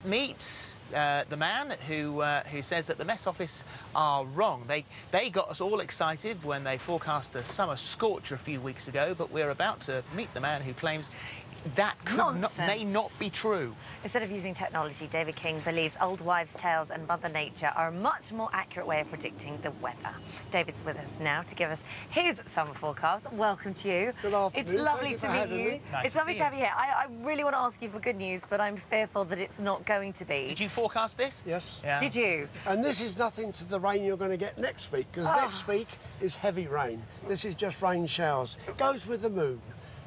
Meet the man who says that the Met Office are wrong. They got us all excited when they forecast a summer scorcher a few weeks ago, but we're about to meet the man who claims that may not be true. Instead of using technology, David King believes old wives' tales and Mother Nature are a much more accurate way of predicting the weather. David's with us now to give us his summer forecast. Welcome to you. Good afternoon. It's lovely to meet you. Nice It's lovely to to have you here. I really want to ask you for good news, but I'm fearful that it's not going to be. Did you forecast this? Yes. Yeah. Did you? And this is nothing to the rain you're going to get next week, because next week is heavy rain. This is just rain showers. It goes with the moon.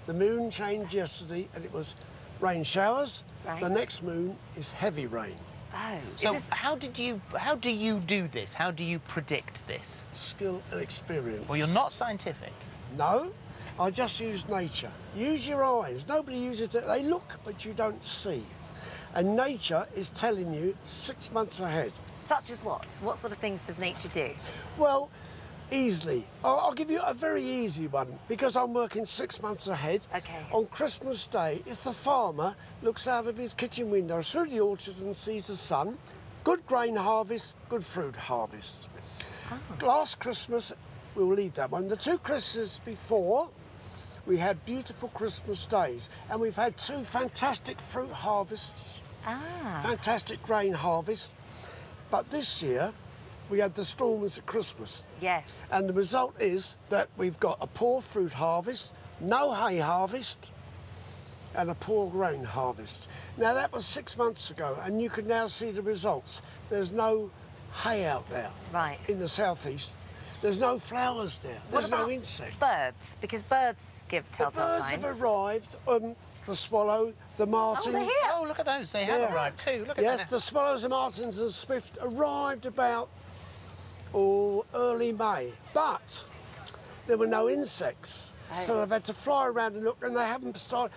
The moon changed yesterday and it was rain showers. Right. The next moon is heavy rain. Oh. So how do you do this? How do you predict this? Skill and experience. Well, you're not scientific. No, I just use nature. Use your eyes. Nobody uses it. They look, but you don't see. And nature is telling you 6 months ahead. Such as what? What sort of things does nature do? Well, easily. I'll give you a very easy one, because I'm working 6 months ahead. OK. On Christmas Day, if the farmer looks out of his kitchen window through the orchard and sees the sun, good grain harvest, good fruit harvest. Oh. Last Christmas, we'll leave that one. The 2 Christmases before, we had beautiful Christmas days, and we've had 2 fantastic fruit harvests, fantastic grain harvests. But this year, we had the storms at Christmas. Yes. And the result is that we've got a poor fruit harvest, no hay harvest, and a poor grain harvest. Now, that was 6 months ago, and you can now see the results. There's no hay out there. Right. In the southeast. There's no flowers there. There's no insects. Birds? Because birds give telltale signs. The birds have arrived. The swallow, the martin. Oh, they're here. Oh, look at those. They have arrived too. Look at that. Yes, the swallows, the martins and swift arrived about early May, but there were no insects. So I've had to fly around and look, and they haven't started.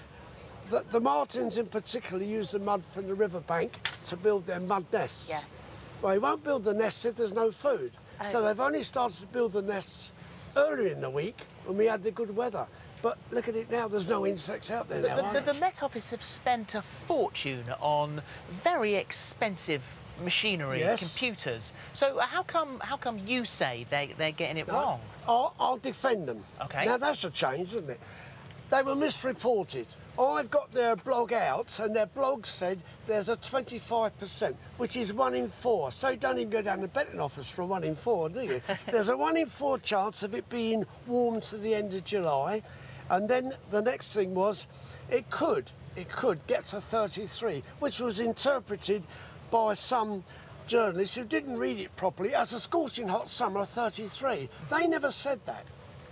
The martins in particular use the mud from the riverbank to build their mud nests. Yes. Well, they won't build the nests if there's no food. So they've only started to build the nests earlier in the week when we had the good weather. But look at it now, there's no insects out there now. The Met Office have spent a fortune on very expensive machinery, computers. So how come you say they're getting it wrong? I'll defend them. OK. Now, that's a change, isn't it? They were misreported. I've got their blog out, and their blog said there's a 25%, which is 1 in 4. So you don't even go down to the betting office for a 1 in 4, do you? There's a 1 in 4 chance of it being warm to the end of July. And then the next thing was, it could get to 33, which was interpreted by some journalists who didn't read it properly as a scorching hot summer of 33. They never said that.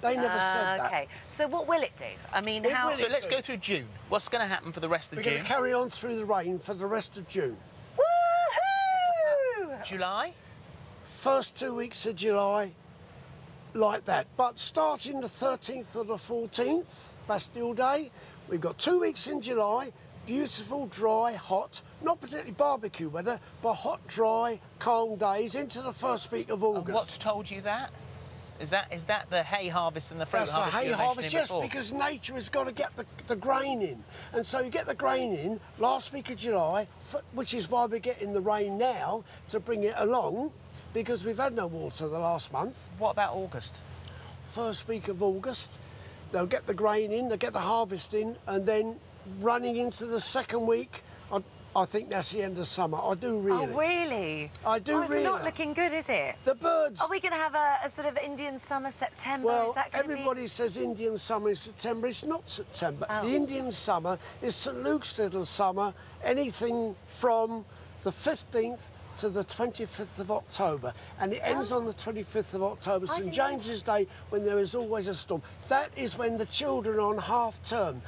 They never said that. OK. So what will it do? I mean, how... So let's go through June. What's going to happen for the rest of June? We're going to carry on through the rain for the rest of June. Woohoo! July? First 2 weeks of July, like that. But starting the 13th or the 14th, Bastille Day, we've got 2 weeks in July, beautiful, dry, hot, not particularly barbecue weather, but hot, dry, calm days into the first week of August. And what's told you that? Is that the hay harvest and the fruit harvest? That's the hay harvest, yes, before? because nature has got to get the grain in. And so you get the grain in last week of July, which is why we're getting the rain now to bring it along, because we've had no water the last month. What about August? First week of August, they'll get the grain in, they'll get the harvest in, and then running into the second week, I think that's the end of summer. I do really. Oh, really? I do really. It's not looking good, is it? The birds... Are we going to have a sort of Indian summer, September? Well, is that everybody says Indian summer is September. It's not September. Oh. The Indian summer is St Luke's little summer, anything from the 15th to the 25th of October, and it ends on the 25th of October, St James's Day, when there is always a storm. That is when the children are on half term.